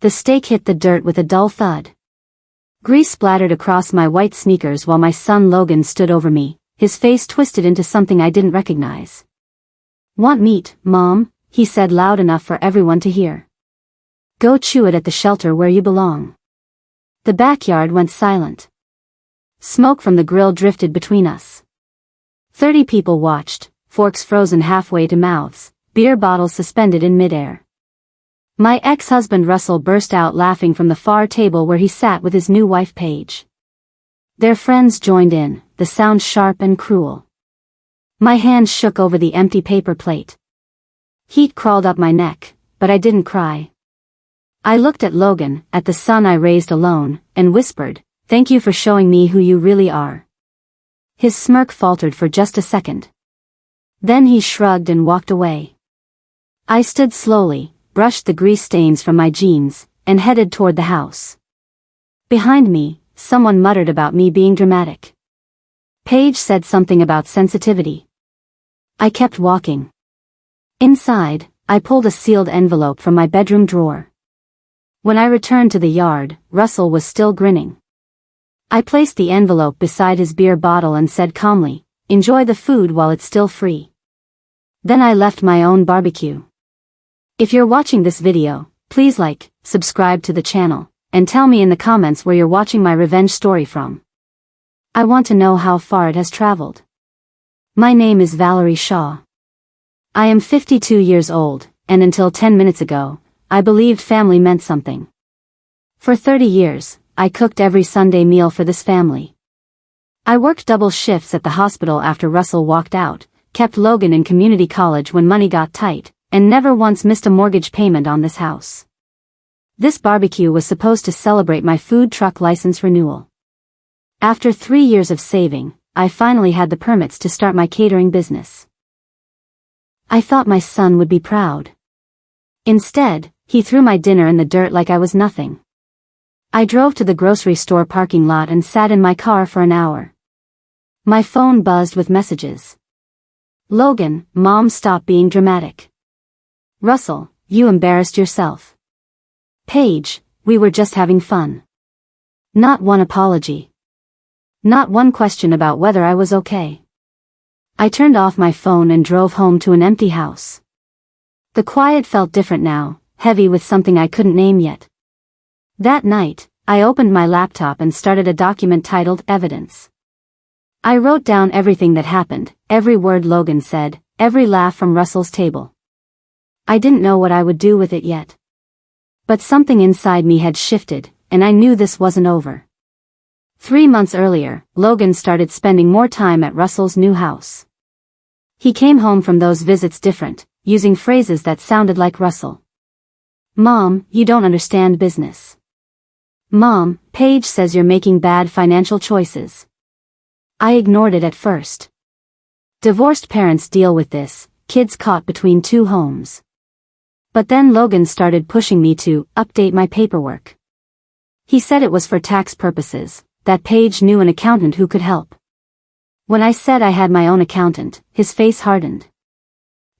The steak hit the dirt with a dull thud. Grease splattered across my white sneakers while my son Logan stood over me, his face twisted into something I didn't recognize. "Want meat, Mom?" he said loud enough for everyone to hear. "Go chew it at the shelter where you belong." The backyard went silent. Smoke from the grill drifted between us. 30 people watched, forks frozen halfway to mouths, beer bottles suspended in midair. My ex-husband Russell burst out laughing from the far table where he sat with his new wife Paige. Their friends joined in, the sound sharp and cruel. My hands shook over the empty paper plate. Heat crawled up my neck, but I didn't cry. I looked at Logan, at the son I raised alone, and whispered, "Thank you for showing me who you really are." His smirk faltered for just a second. Then he shrugged and walked away. I stood slowly, brushed the grease stains from my jeans, and headed toward the house. Behind me, someone muttered about me being dramatic. Paige said something about sensitivity. I kept walking. Inside, I pulled a sealed envelope from my bedroom drawer. When I returned to the yard, Russell was still grinning. I placed the envelope beside his beer bottle and said calmly, "Enjoy the food while it's still free." Then I left my own barbecue. If you're watching this video, please like, subscribe to the channel, and tell me in the comments where you're watching my revenge story from. I want to know how far it has traveled. My name is Valerie Shaw. I am 52 years old, and until 10 minutes ago, I believed family meant something. For 30 years, I cooked every Sunday meal for this family. I worked double shifts at the hospital after Russell walked out, kept Logan in community college when money got tight, and never once missed a mortgage payment on this house. This barbecue was supposed to celebrate my food truck license renewal. After 3 years of saving, I finally had the permits to start my catering business. I thought my son would be proud. Instead, he threw my dinner in the dirt like I was nothing. I drove to the grocery store parking lot and sat in my car for an hour. My phone buzzed with messages. "Logan, Mom, stop being dramatic." "Russell, you embarrassed yourself." "Paige, we were just having fun." Not one apology. Not one question about whether I was okay. I turned off my phone and drove home to an empty house. The quiet felt different now, heavy with something I couldn't name yet. That night, I opened my laptop and started a document titled Evidence. I wrote down everything that happened, every word Logan said, every laugh from Russell's table. I didn't know what I would do with it yet. But something inside me had shifted, and I knew this wasn't over. 3 months earlier, Logan started spending more time at Russell's new house. He came home from those visits different, using phrases that sounded like Russell. "Mom, you don't understand business." "Mom, Paige says you're making bad financial choices." I ignored it at first. Divorced parents deal with this, kids caught between two homes. But then Logan started pushing me to update my paperwork. He said it was for tax purposes, that Paige knew an accountant who could help. When I said I had my own accountant, his face hardened.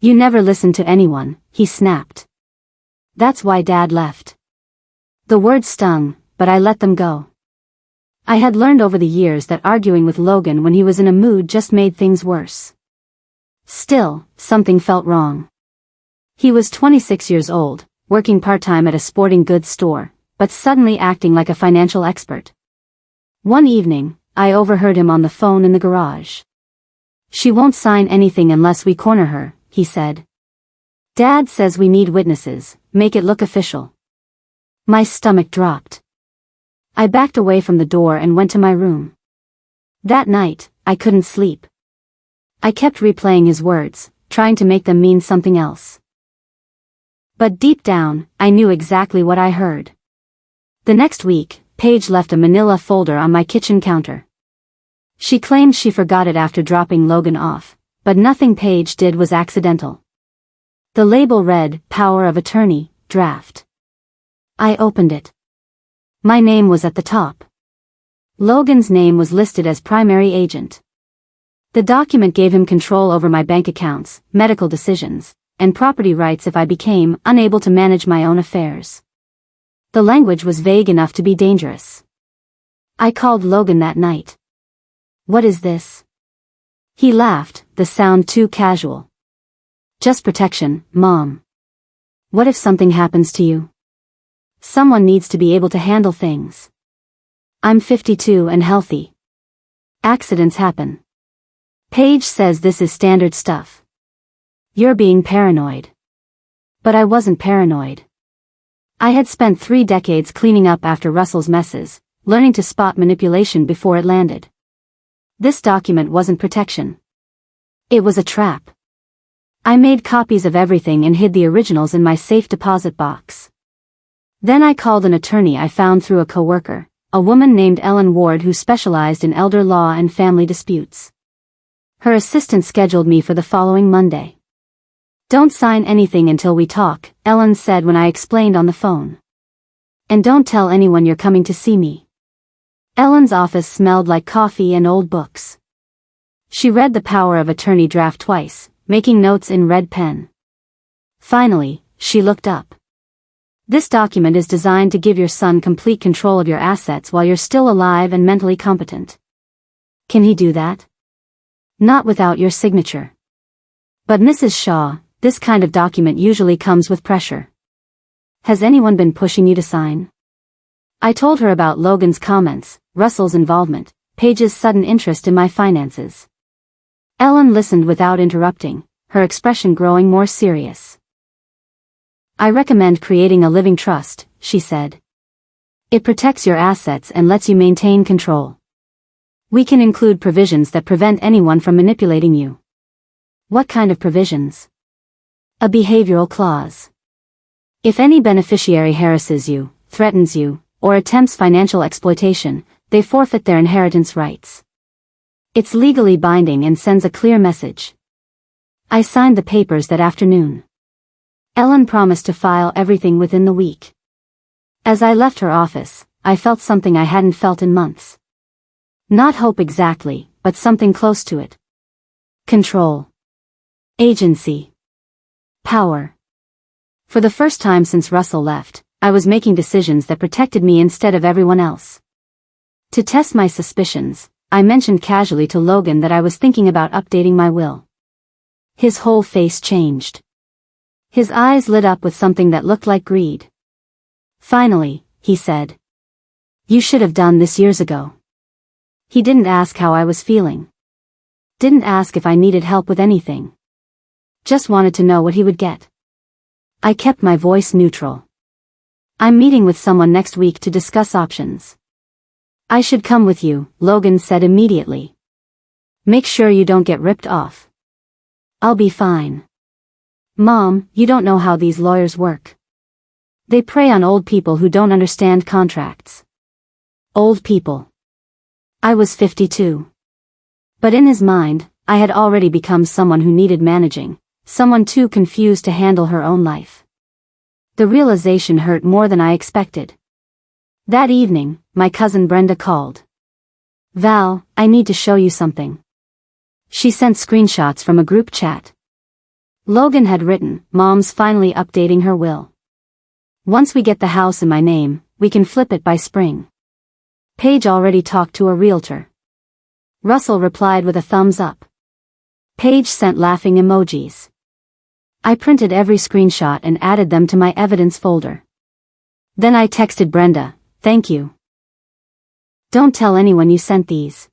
"You never listen to anyone," he snapped. "That's why Dad left." The words stung, but I let them go. I had learned over the years that arguing with Logan when he was in a mood just made things worse. Still, something felt wrong. He was 26 years old, working part-time at a sporting goods store, but suddenly acting like a financial expert. One evening, I overheard him on the phone in the garage. "She won't sign anything unless we corner her," he said. "Dad says we need witnesses, make it look official." My stomach dropped. I backed away from the door and went to my room. That night, I couldn't sleep. I kept replaying his words, trying to make them mean something else. But deep down, I knew exactly what I heard. The next week, Paige left a manila folder on my kitchen counter. She claimed she forgot it after dropping Logan off, but nothing Paige did was accidental. The label read, "Power of Attorney, Draft." I opened it. My name was at the top. Logan's name was listed as primary agent. The document gave him control over my bank accounts, medical decisions, and property rights if I became unable to manage my own affairs. The language was vague enough to be dangerous. I called Logan that night. "What is this?" He laughed, the sound too casual. "Just protection, Mom. What if something happens to you? Someone needs to be able to handle things. I'm 52 and healthy. Accidents happen. Paige says this is standard stuff. You're being paranoid." But I wasn't paranoid. I had spent 3 decades cleaning up after Russell's messes, learning to spot manipulation before it landed. This document wasn't protection. It was a trap. I made copies of everything and hid the originals in my safe deposit box. Then I called an attorney I found through a coworker, a woman named Ellen Ward who specialized in elder law and family disputes. Her assistant scheduled me for the following Monday. "Don't sign anything until we talk," Ellen said when I explained on the phone. "And don't tell anyone you're coming to see me." Ellen's office smelled like coffee and old books. She read the power of attorney draft twice, making notes in red pen. Finally, she looked up. "This document is designed to give your son complete control of your assets while you're still alive and mentally competent. Can he do that?" "Not without your signature." "But Mrs. Shaw, this kind of document usually comes with pressure. Has anyone been pushing you to sign?" I told her about Logan's comments, Russell's involvement, Paige's sudden interest in my finances. Ellen listened without interrupting, her expression growing more serious. "I recommend creating a living trust," she said. "It protects your assets and lets you maintain control. We can include provisions that prevent anyone from manipulating you." "What kind of provisions?" "A behavioral clause. If any beneficiary harasses you, threatens you, or attempts financial exploitation, they forfeit their inheritance rights. It's legally binding and sends a clear message." I signed the papers that afternoon. Ellen promised to file everything within the week. As I left her office, I felt something I hadn't felt in months. Not hope exactly, but something close to it. Control. Agency. Power. For the first time since Russell left, I was making decisions that protected me instead of everyone else. To test my suspicions, I mentioned casually to Logan that I was thinking about updating my will. His whole face changed. His eyes lit up with something that looked like greed. "Finally," he said. "You should have done this years ago." He didn't ask how I was feeling. Didn't ask if I needed help with anything. Just wanted to know what he would get. I kept my voice neutral. "I'm meeting with someone next week to discuss options." "I should come with you," Logan said immediately. "Make sure you don't get ripped off." "I'll be fine." "Mom, you don't know how these lawyers work. They prey on old people who don't understand contracts." Old people. I was 52. But in his mind, I had already become someone who needed managing, someone too confused to handle her own life. The realization hurt more than I expected. That evening, my cousin Brenda called. "Val, I need to show you something." She sent screenshots from a group chat. Logan had written, "Mom's finally updating her will. Once we get the house in my name, we can flip it by spring. Paige already talked to a realtor." Russell replied with a thumbs up. Paige sent laughing emojis. I printed every screenshot and added them to my evidence folder. Then I texted Brenda, "Thank you. Don't tell anyone you sent these."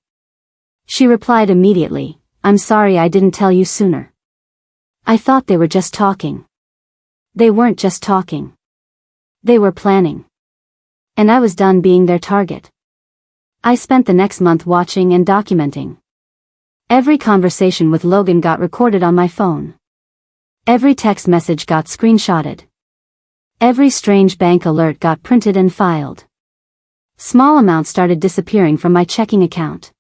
She replied immediately, "I'm sorry I didn't tell you sooner. I thought they were just talking." They weren't just talking. They were planning. And I was done being their target. I spent the next month watching and documenting. Every conversation with Logan got recorded on my phone. Every text message got screenshotted. Every strange bank alert got printed and filed. Small amounts started disappearing from my checking account.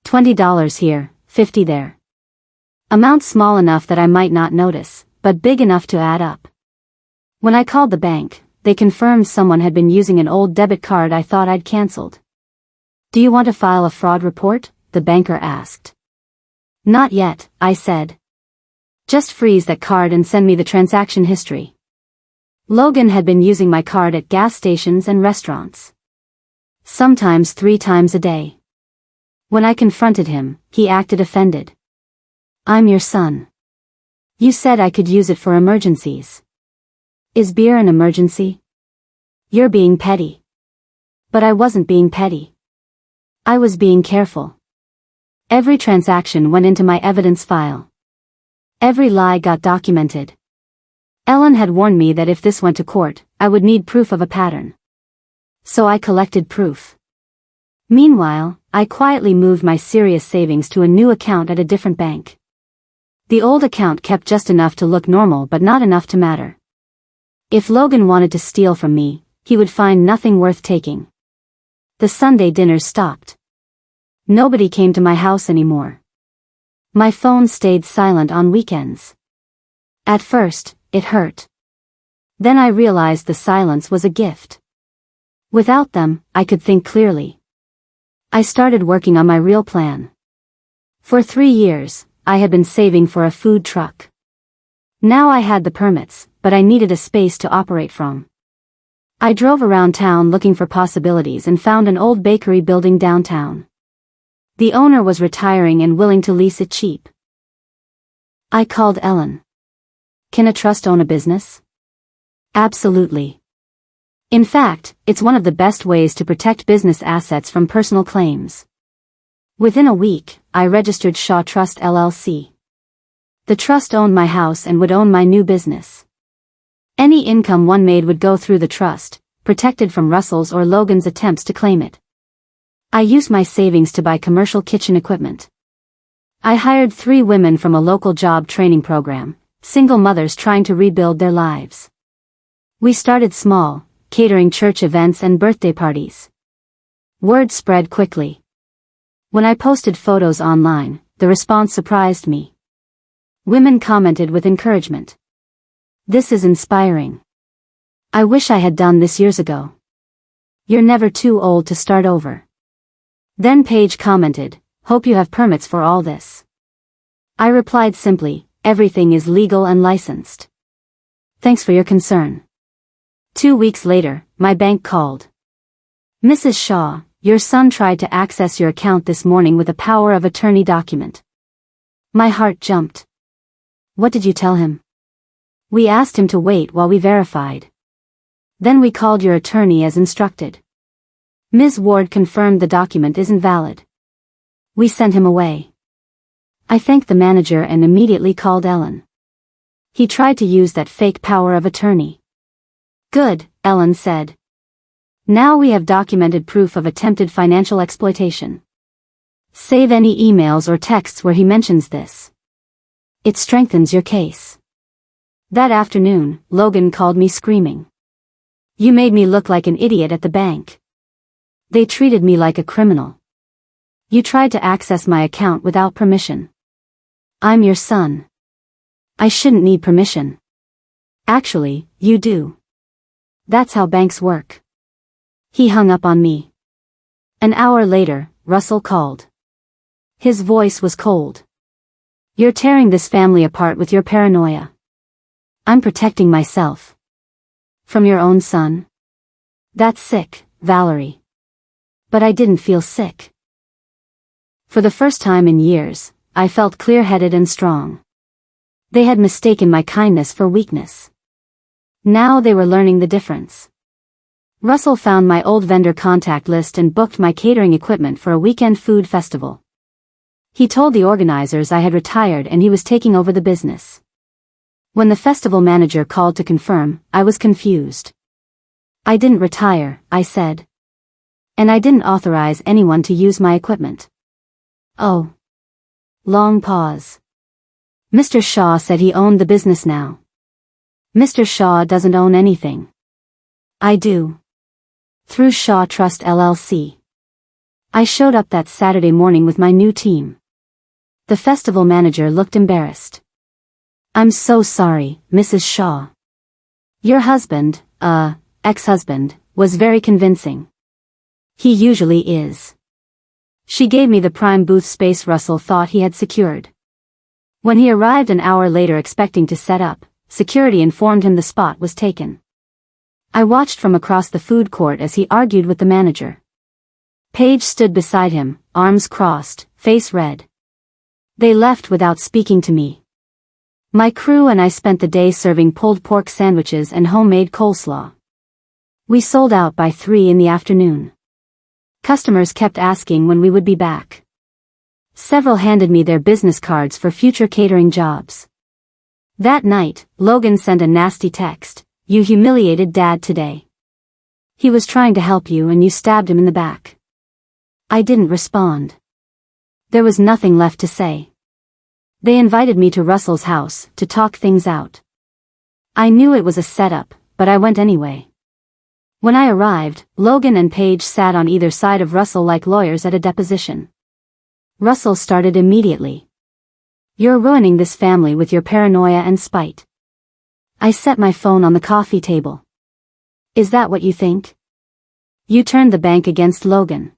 $20 here, $50 there. Amounts small enough that I might not notice, but big enough to add up. When I called the bank, they confirmed someone had been using an old debit card I thought I'd canceled. "Do you want to file a fraud report?" the banker asked. "Not yet," I said. "Just freeze that card and send me the transaction history." Logan had been using my card at gas stations and restaurants. Sometimes 3 times a day. When I confronted him, he acted offended. I'm your son. You said I could use it for emergencies. Is beer an emergency? You're being petty. But I wasn't being petty. I was being careful. Every transaction went into my evidence file. Every lie got documented. Ellen had warned me that if this went to court, I would need proof of a pattern. So I collected proof. Meanwhile, I quietly moved my serious savings to a new account at a different bank. The old account kept just enough to look normal but not enough to matter. If Logan wanted to steal from me, he would find nothing worth taking. The Sunday dinners stopped. Nobody came to my house anymore. My phone stayed silent on weekends. At first, it hurt. Then I realized the silence was a gift. Without them, I could think clearly. I started working on my real plan. For 3 years, I had been saving for a food truck. Now I had the permits, but I needed a space to operate from. I drove around town looking for possibilities and found an old bakery building downtown. The owner was retiring and willing to lease it cheap. I called Ellen. Can a trust own a business? Absolutely. In fact, it's one of the best ways to protect business assets from personal claims. Within a week, I registered Shaw Trust LLC. The trust owned my house and would own my new business. Any income one made would go through the trust, protected from Russell's or Logan's attempts to claim it. I used my savings to buy commercial kitchen equipment. I hired 3 women from a local job training program, single mothers trying to rebuild their lives. We started small, catering church events and birthday parties. Word spread quickly. When I posted photos online, the response surprised me. Women commented with encouragement. This is inspiring. I wish I had done this years ago. You're never too old to start over. Then Paige commented, hope you have permits for all this. I replied simply, everything is legal and licensed. Thanks for your concern. 2 weeks later, my bank called. Mrs. Shaw, your son tried to access your account this morning with a power of attorney document. My heart jumped. What did you tell him? We asked him to wait while we verified. Then we called your attorney as instructed. Ms. Ward confirmed the document isn't valid. We sent him away. I thanked the manager and immediately called Ellen. He tried to use that fake power of attorney. Good, Ellen said. Now we have documented proof of attempted financial exploitation. Save any emails or texts where he mentions this. It strengthens your case. That afternoon, Logan called me screaming. You made me look like an idiot at the bank. They treated me like a criminal. You tried to access my account without permission. I'm your son. I shouldn't need permission. Actually, you do. That's how banks work. He hung up on me. An hour later, Russell called. His voice was cold. You're tearing this family apart with your paranoia. I'm protecting myself. From your own son? That's sick, Valerie. But I didn't feel sick. For the first time in years, I felt clear-headed and strong. They had mistaken my kindness for weakness. Now they were learning the difference. Russell found my old vendor contact list and booked my catering equipment for a weekend food festival. He told the organizers I had retired and he was taking over the business. When the festival manager called to confirm, I was confused. I didn't retire, I said. And I didn't authorize anyone to use my equipment. Oh. Long pause. Mr. Shaw said he owned the business now. Mr. Shaw doesn't own anything. I do. Through Shaw Trust LLC. I showed up that Saturday morning with my new team. The festival manager looked embarrassed. I'm so sorry, Mrs. Shaw. Your husband, ex-husband, was very convincing. He usually is. She gave me the prime booth space Russell thought he had secured. When he arrived an hour later expecting to set up, security informed him the spot was taken. I watched from across the food court as he argued with the manager. Paige stood beside him, arms crossed, face red. They left without speaking to me. My crew and I spent the day serving pulled pork sandwiches and homemade coleslaw. We sold out by 3 in the afternoon. Customers kept asking when we would be back. Several handed me their business cards for future catering jobs. That night, Logan sent a nasty text. "You humiliated Dad today. He was trying to help you and you stabbed him in the back." I didn't respond. There was nothing left to say. They invited me to Russell's house to talk things out. I knew it was a setup, but I went anyway. When I arrived, Logan and Paige sat on either side of Russell like lawyers at a deposition. Russell started immediately. "You're ruining this family with your paranoia and spite." I set my phone on the coffee table. "Is that what you think? You turned the bank against Logan.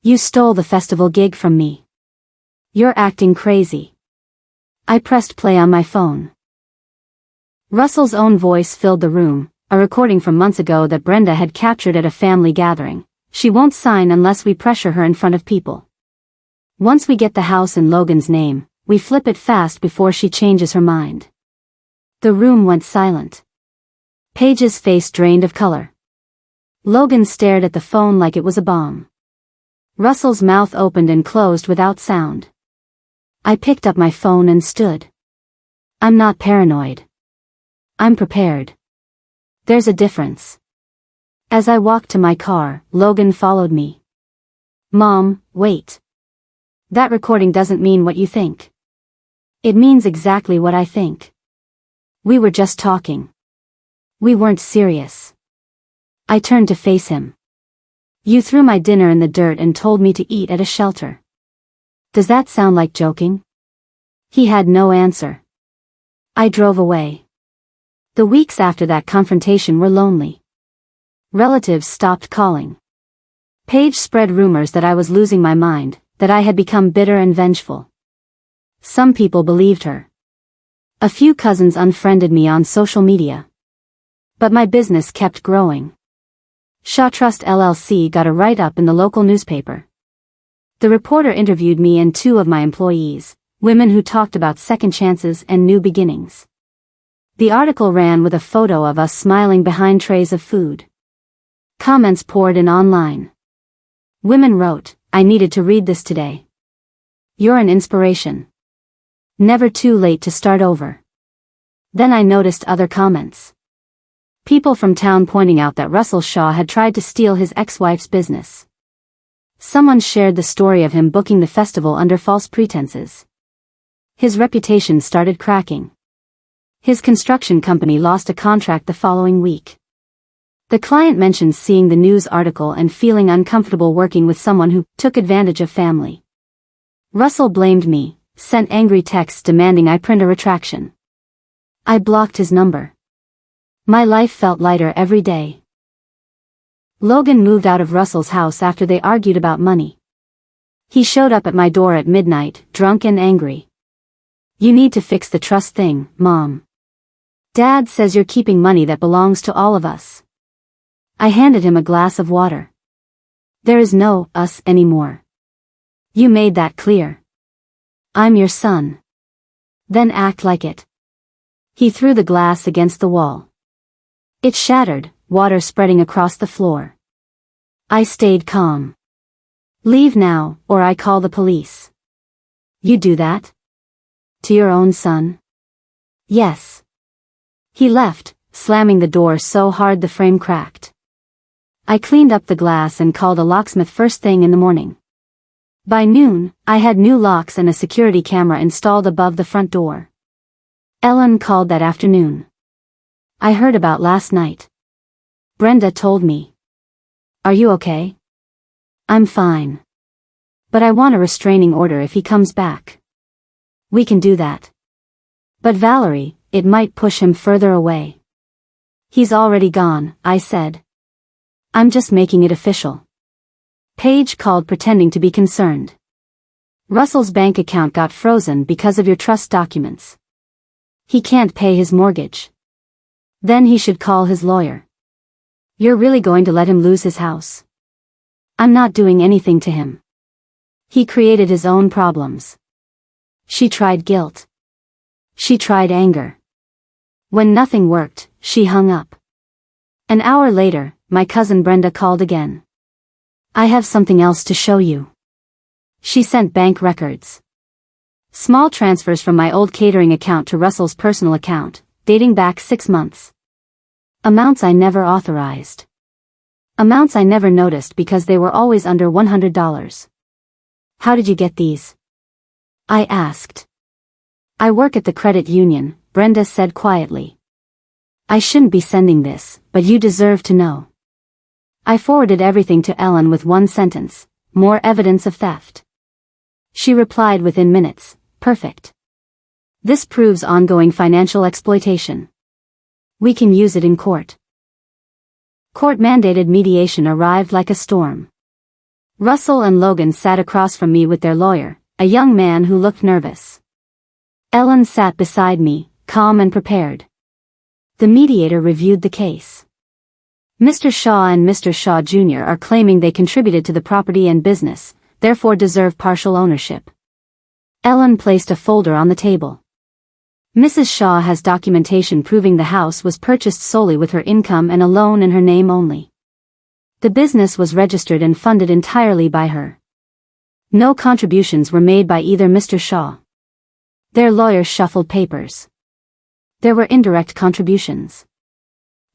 You stole the festival gig from me. You're acting crazy." I pressed play on my phone. Russell's own voice filled the room, a recording from months ago that Brenda had captured at a family gathering. "She won't sign unless we pressure her in front of people. Once we get the house in Logan's name, we flip it fast before she changes her mind." The room went silent. Paige's face drained of color. Logan stared at the phone like it was a bomb. Russell's mouth opened and closed without sound. I picked up my phone and stood. I'm not paranoid. I'm prepared. There's a difference. As I walked to my car, Logan followed me. "Mom, wait. That recording doesn't mean what you think. It means exactly what I think. We were just talking. We weren't serious." I turned to face him. "You threw my dinner in the dirt and told me to eat at a shelter. Does that sound like joking?" He had no answer. I drove away. The weeks after that confrontation were lonely. Relatives stopped calling. Paige spread rumors that I was losing my mind, that I had become bitter and vengeful. Some people believed her. A few cousins unfriended me on social media. But my business kept growing. Shaw Trust LLC got a write-up in the local newspaper. The reporter interviewed me and 2 of my employees, women who talked about second chances and new beginnings. The article ran with a photo of us smiling behind trays of food. Comments poured in online. Women wrote, "I needed to read this today. You're an inspiration. Never too late to start over." Then I noticed other comments. People from town pointing out that Russell Shaw had tried to steal his ex-wife's business. Someone shared the story of him booking the festival under false pretenses. His reputation started cracking. His construction company lost a contract the following week. The client mentioned seeing the news article and feeling uncomfortable working with someone who took advantage of family. Russell blamed me, sent angry texts demanding I print a retraction. I blocked his number. My life felt lighter every day. Logan moved out of Russell's house after they argued about money. He showed up at my door at midnight, drunk and angry. "You need to fix the trust thing, Mom. Dad says you're keeping money that belongs to all of us." I handed him a glass of water. "There is no us anymore. You made that clear. I'm your son. Then act like it." He threw the glass against the wall. It shattered, water spreading across the floor. I stayed calm. "Leave now, or I call the police." "You do that? To your own son?" "Yes." He left, slamming the door so hard the frame cracked. I cleaned up the glass and called a locksmith first thing in the morning. By noon, I had new locks and a security camera installed above the front door. Ellen called that afternoon. "I heard about last night. Brenda told me." "Are you okay?" "I'm fine. But I want a restraining order if he comes back." "We can do that. But Valerie, it might push him further away." "He's already gone," I said. "I'm just making it official." Paige called pretending to be concerned. "Russell's bank account got frozen because of your trust documents. He can't pay his mortgage. Then he should call his lawyer." You're really going to let him lose his house? I'm not doing anything to him. He created his own problems. She tried guilt. She tried anger. When nothing worked, she hung up. An hour later, my cousin Brenda called again. I have something else to show you. She sent bank records. Small transfers from my old catering account to Russell's personal account, dating back 6 months. Amounts I never authorized. Amounts I never noticed because they were always under $100. How did you get these? I asked. I work at the credit union, Brenda said quietly. I shouldn't be sending this, but you deserve to know. I forwarded everything to Ellen with one sentence, more evidence of theft. She replied within minutes, perfect. This proves ongoing financial exploitation. We can use it in court. Court-mandated mediation arrived like a storm. Russell and Logan sat across from me with their lawyer, a young man who looked nervous. Ellen sat beside me, calm and prepared. The mediator reviewed the case. Mr. Shaw and Mr. Shaw Jr. are claiming they contributed to the property and business, therefore deserve partial ownership. Ellen placed a folder on the table. Mrs. Shaw has documentation proving the house was purchased solely with her income and a loan in her name only. The business was registered and funded entirely by her. No contributions were made by either Mr. Shaw. Their lawyers shuffled papers. There were indirect contributions.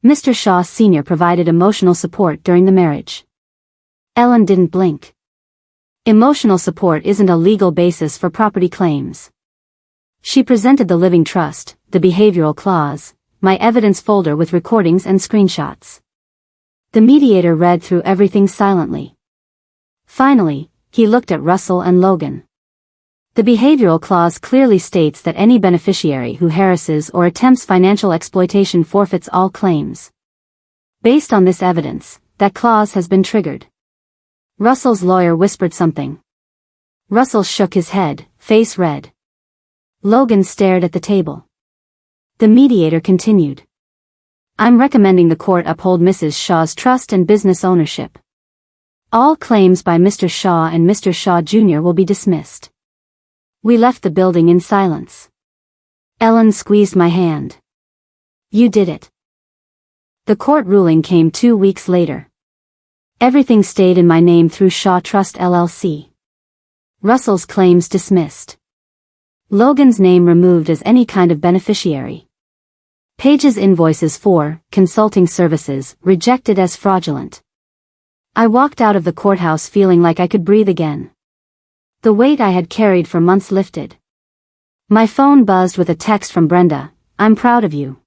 Mr. Shaw Sr. provided emotional support during the marriage. Ellen didn't blink. Emotional support isn't a legal basis for property claims. She presented the living trust, the behavioral clause, my evidence folder with recordings and screenshots. The mediator read through everything silently. Finally, he looked at Russell and Logan. The behavioral clause clearly states that any beneficiary who harasses or attempts financial exploitation forfeits all claims. Based on this evidence, that clause has been triggered. Russell's lawyer whispered something. Russell shook his head, face red. Logan stared at the table. The mediator continued. I'm recommending the court uphold Mrs. Shaw's trust and business ownership. All claims by Mr. Shaw and Mr. Shaw Jr. will be dismissed. We left the building in silence. Ellen squeezed my hand. You did it. The court ruling came 2 weeks later. Everything stayed in my name through Shaw Trust LLC. Russell's claims dismissed. Logan's name removed as any kind of beneficiary. Page's invoices for consulting services rejected as fraudulent. I walked out of the courthouse feeling like I could breathe again. The weight I had carried for months lifted. My phone buzzed with a text from Brenda, I'm proud of you.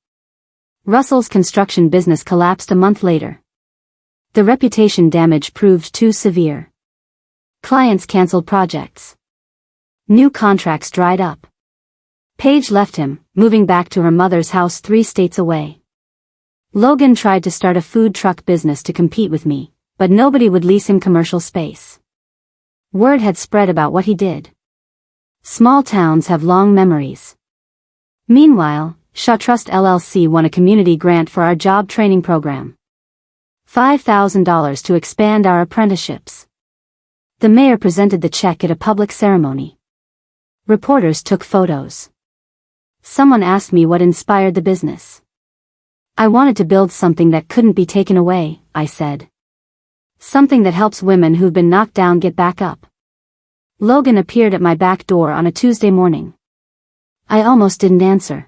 Russell's construction business collapsed a month later. The reputation damage proved too severe. Clients canceled projects. New contracts dried up. Page left him, moving back to her mother's house 3 states away. Logan tried to start a food truck business to compete with me, but nobody would lease him commercial space. Word had spread about what he did. Small towns have long memories. Meanwhile, Shaw Trust LLC won a community grant for our job training program. $5,000 to expand our apprenticeships. The mayor presented the check at a public ceremony. Reporters took photos. Someone asked me what inspired the business. I wanted to build something that couldn't be taken away, I said. Something that helps women who've been knocked down get back up. Logan appeared at my back door on a Tuesday morning. I almost didn't answer.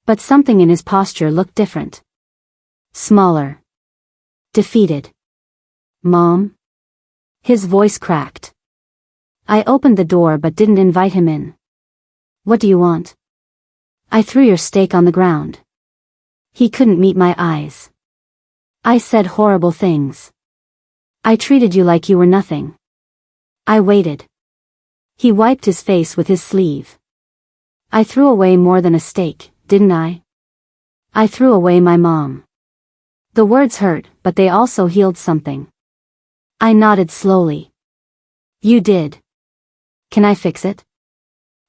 But something in his posture looked different. Smaller. Defeated. Mom? His voice cracked. I opened the door but didn't invite him in. What do you want? I threw your steak on the ground. He couldn't meet my eyes. I said horrible things. I treated you like you were nothing. I waited. He wiped his face with his sleeve. I threw away more than a steak, didn't I? I threw away my mom. The words hurt, but they also healed something. I nodded slowly. You did. Can I fix it?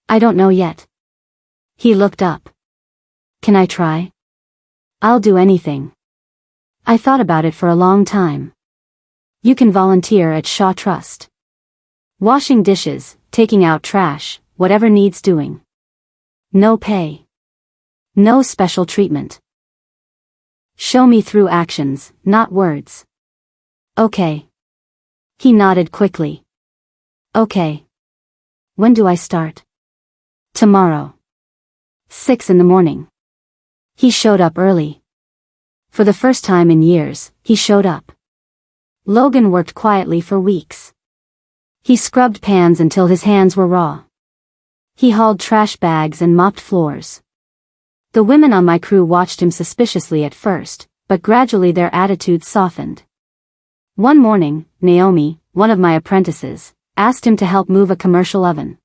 I don't know yet. He looked up. Can I try? I'll do anything. I thought about it for a long time. You can volunteer at Shaw Trust. Washing dishes, taking out trash, whatever needs doing. No pay. No special treatment. Show me through actions, not words. Okay. He nodded quickly. Okay. When do I start? Tomorrow. 6 in the morning. He showed up early. For the first time in years, he showed up. Logan worked quietly for weeks. He scrubbed pans until his hands were raw. He hauled trash bags and mopped floors. The women on my crew watched him suspiciously at first, but gradually their attitudes softened. One morning, Naomi, one of my apprentices, asked him to help move a commercial oven.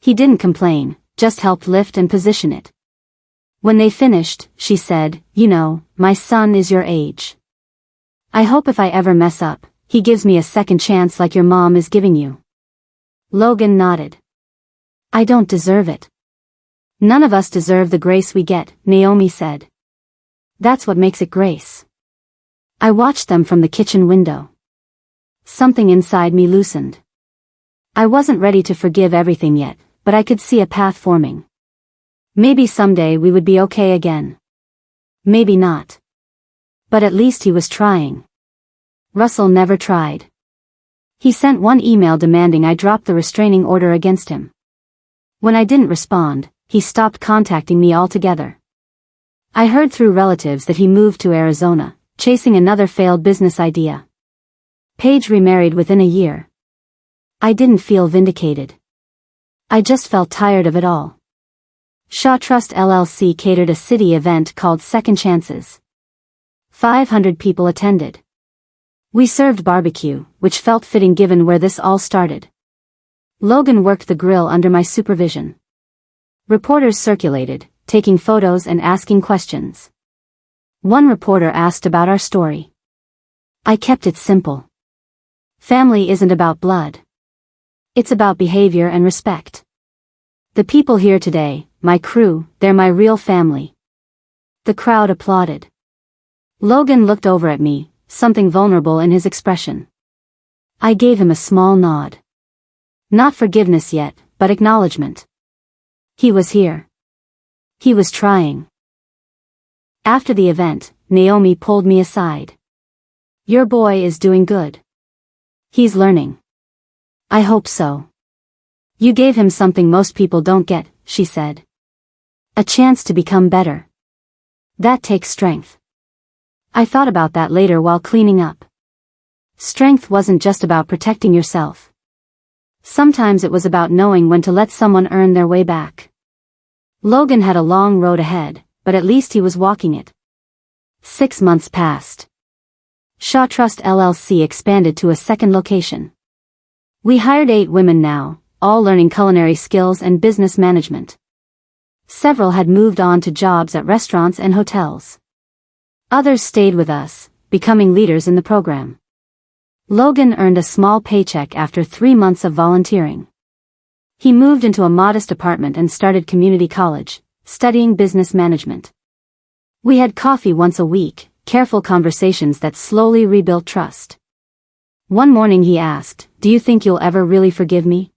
He didn't complain, just helped lift and position it. When they finished, she said, "You know, my son is your age. I hope if I ever mess up, he gives me a second chance like your mom is giving you." Logan nodded. "I don't deserve it." "None of us deserve the grace we get," Naomi said. "That's what makes it grace." I watched them from the kitchen window. Something inside me loosened. I wasn't ready to forgive everything yet, but I could see a path forming. Maybe someday we would be okay again. Maybe not. But at least he was trying. Russell never tried. He sent one email demanding I drop the restraining order against him. When I didn't respond, he stopped contacting me altogether. I heard through relatives that he moved to Arizona, chasing another failed business idea. Paige remarried within a year. I didn't feel vindicated. I just felt tired of it all. Shaw Trust LLC catered a city event called Second Chances. 500 people attended. We served barbecue, which felt fitting given where this all started. Logan worked the grill under my supervision. Reporters circulated, taking photos and asking questions. One reporter asked about our story. I kept it simple. Family isn't about blood. It's about behavior and respect. The people here today, my crew, they're my real family. The crowd applauded. Logan looked over at me, something vulnerable in his expression. I gave him a small nod. Not forgiveness yet, but acknowledgement. He was here. He was trying. After the event, Naomi pulled me aside. "Your boy is doing good. He's learning." "I hope so. You gave him something most people don't get," she said. "A chance to become better. That takes strength." I thought about that later while cleaning up. Strength wasn't just about protecting yourself. Sometimes it was about knowing when to let someone earn their way back. Logan had a long road ahead, but at least he was walking it. 6 months passed. Shaw Trust LLC expanded to a second location. We hired 8 women now, all learning culinary skills and business management. Several had moved on to jobs at restaurants and hotels. Others stayed with us, becoming leaders in the program. Logan earned a small paycheck after 3 months of volunteering. He moved into a modest apartment and started community college, studying business management. We had coffee once a week, careful conversations that slowly rebuilt trust. One morning he asked, "Do you think you'll ever really forgive me?"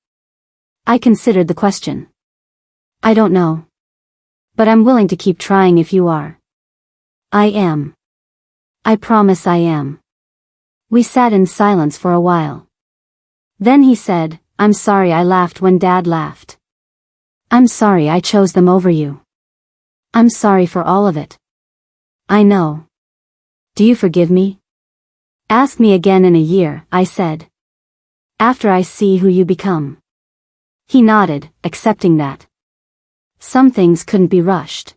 I considered the question. "I don't know. But I'm willing to keep trying if you are." "I am. I promise I am." We sat in silence for a while. Then he said, "I'm sorry I laughed when Dad laughed. I'm sorry I chose them over you. I'm sorry for all of it." "I know. Do you forgive me?" "Ask me again in a year," I said. "After I see who you become." He nodded, accepting that. Some things couldn't be rushed.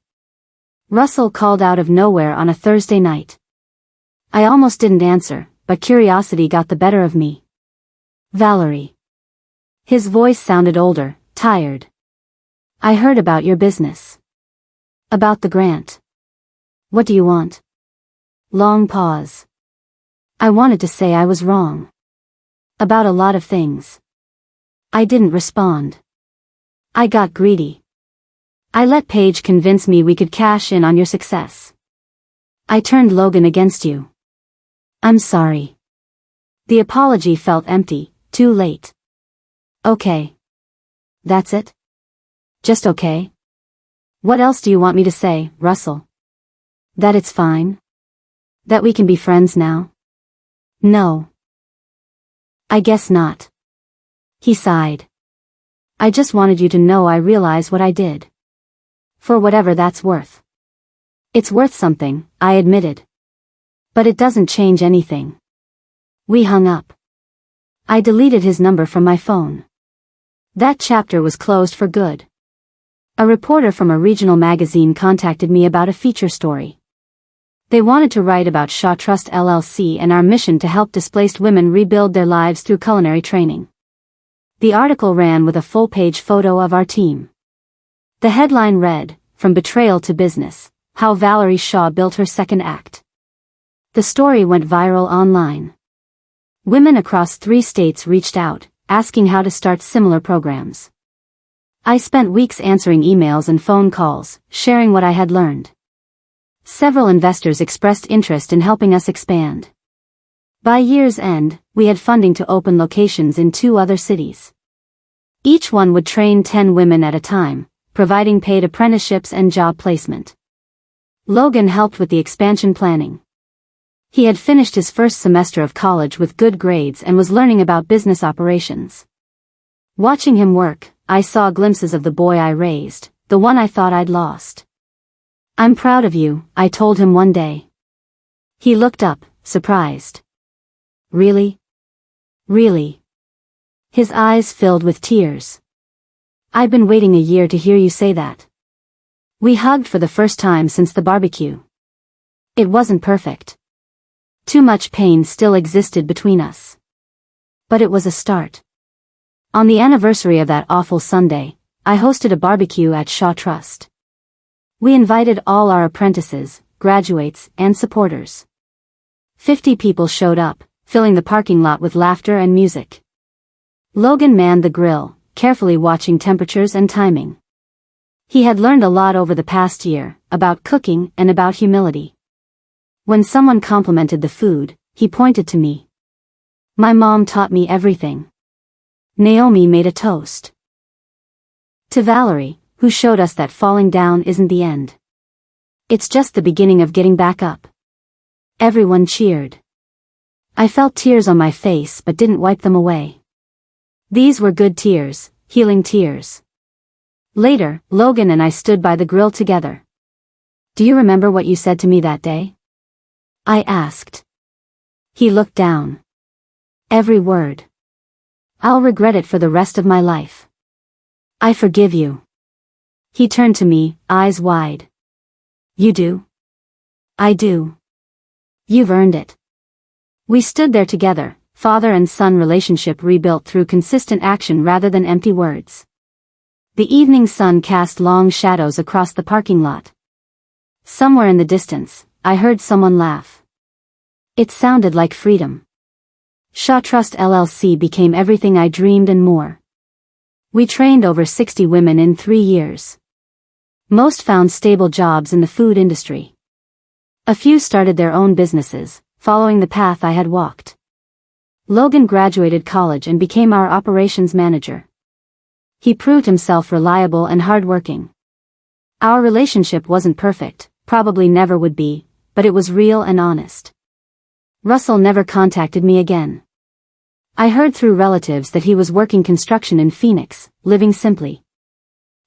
Russell called out of nowhere on a Thursday night. I almost didn't answer, but curiosity got the better of me. "Valerie." His voice sounded older, tired. "I heard about your business. About the grant. What do you want?" Long pause. I wanted to say I was wrong. About a lot of things. I didn't respond. I got greedy. I let Paige convince me we could cash in on your success. I turned Logan against you. I'm sorry. The apology felt empty, too late. Okay. That's it? Just okay? What else do you want me to say, Russell? That it's fine? That we can be friends now? No. I guess not. He sighed. I just wanted you to know I realize what I did. For whatever that's worth. It's worth something, I admitted. But it doesn't change anything. We hung up. I deleted his number from my phone. That chapter was closed for good. A reporter from a regional magazine contacted me about a feature story. They wanted to write about Shaw Trust LLC and our mission to help displaced women rebuild their lives through culinary training. The article ran with a full-page photo of our team. The headline read, "From Betrayal to Business, How Valerie Shaw Built Her Second Act." The story went viral online. Women across 3 states reached out, asking how to start similar programs. I spent weeks answering emails and phone calls, sharing what I had learned. Several investors expressed interest in helping us expand. By year's end, we had funding to open locations in 2 other cities. Each one would train 10 women at a time, providing paid apprenticeships and job placement. Logan helped with the expansion planning. He had finished his first semester of college with good grades and was learning about business operations. Watching him work, I saw glimpses of the boy I raised, the one I thought I'd lost. I'm proud of you, I told him one day. He looked up, surprised. Really? Really? His eyes filled with tears. I've been waiting a year to hear you say that. We hugged for the first time since the barbecue. It wasn't perfect. Too much pain still existed between us. But it was a start. On the anniversary of that awful Sunday, I hosted a barbecue at Shaw Trust. We invited all our apprentices, graduates, and supporters. 50 people showed up, filling the parking lot with laughter and music. Logan manned the grill, carefully watching temperatures and timing. He had learned a lot over the past year, about cooking and about humility. When someone complimented the food, he pointed to me. My mom taught me everything. Naomi made a toast. To Valerie, who showed us that falling down isn't the end. It's just the beginning of getting back up. Everyone cheered. I felt tears on my face but didn't wipe them away. These were good tears, healing tears. Later, Logan and I stood by the grill together. Do you remember what you said to me that day? I asked. He looked down. Every word. I'll regret it for the rest of my life. I forgive you. He turned to me, eyes wide. You do? I do. You've earned it. We stood there together, father and son relationship rebuilt through consistent action rather than empty words. The evening sun cast long shadows across the parking lot. Somewhere in the distance, I heard someone laugh. It sounded like freedom. Shaw Trust LLC became everything I dreamed and more. We trained over 60 women in 3 years. Most found stable jobs in the food industry. A few started their own businesses, following the path I had walked. Logan graduated college and became our operations manager. He proved himself reliable and hardworking. Our relationship wasn't perfect, probably never would be, but it was real and honest. Russell never contacted me again. I heard through relatives that he was working construction in Phoenix, living simply.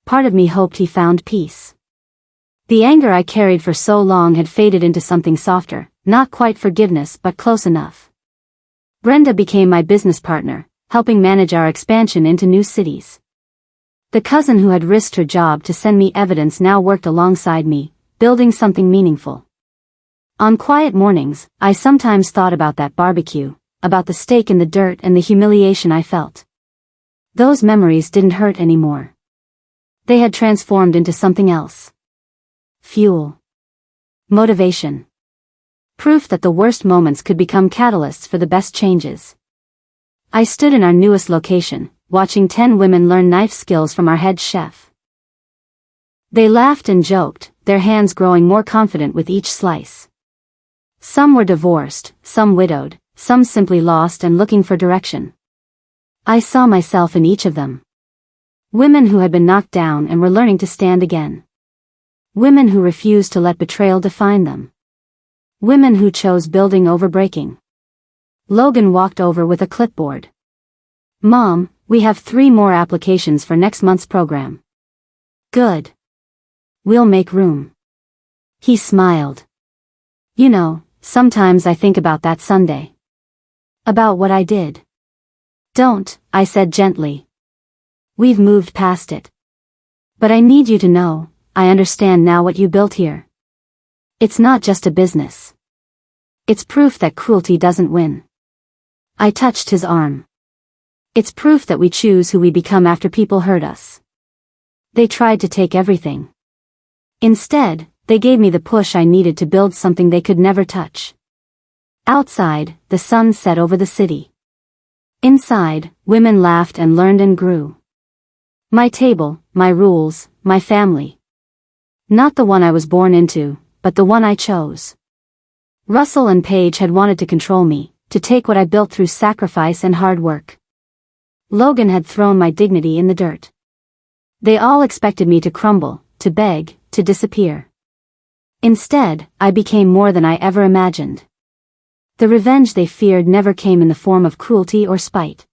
Part of me hoped he found peace. The anger I carried for so long had faded into something softer, not quite forgiveness but close enough. Brenda became my business partner, helping manage our expansion into new cities. The cousin who had risked her job to send me evidence now worked alongside me, building something meaningful. On quiet mornings, I sometimes thought about that barbecue, about the steak in the dirt and the humiliation I felt. Those memories didn't hurt anymore. They had transformed into something else. Fuel. Motivation. Proof that the worst moments could become catalysts for the best changes. I stood in our newest location, watching 10 women learn knife skills from our head chef. They laughed and joked, their hands growing more confident with each slice. Some were divorced, some widowed, some simply lost and looking for direction. I saw myself in each of them. Women who had been knocked down and were learning to stand again. Women who refused to let betrayal define them. Women who chose building over breaking. Logan walked over with a clipboard. Mom, we have 3 more applications for next month's program. Good. We'll make room. He smiled. You know, sometimes I think about that Sunday. About what I did. Don't, I said gently. We've moved past it. But I need you to know, I understand now what you built here. It's not just a business. It's proof that cruelty doesn't win. I touched his arm. It's proof that we choose who we become after people hurt us. They tried to take everything. Instead, they gave me the push I needed to build something they could never touch. Outside, the sun set over the city. Inside, women laughed and learned and grew. My table, my rules, my family. Not the one I was born into, but the one I chose. Russell and Paige had wanted to control me, to take what I built through sacrifice and hard work. Logan had thrown my dignity in the dirt. They all expected me to crumble, to beg, to disappear. Instead, I became more than I ever imagined. The revenge they feared never came in the form of cruelty or spite.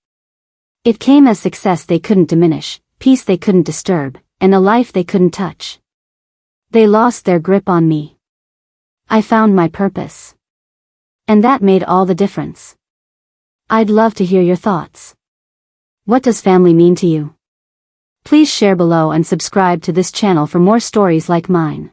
It came as success they couldn't diminish, peace they couldn't disturb, and a life they couldn't touch. They lost their grip on me. I found my purpose. And that made all the difference. I'd love to hear your thoughts. What does family mean to you? Please share below and subscribe to this channel for more stories like mine.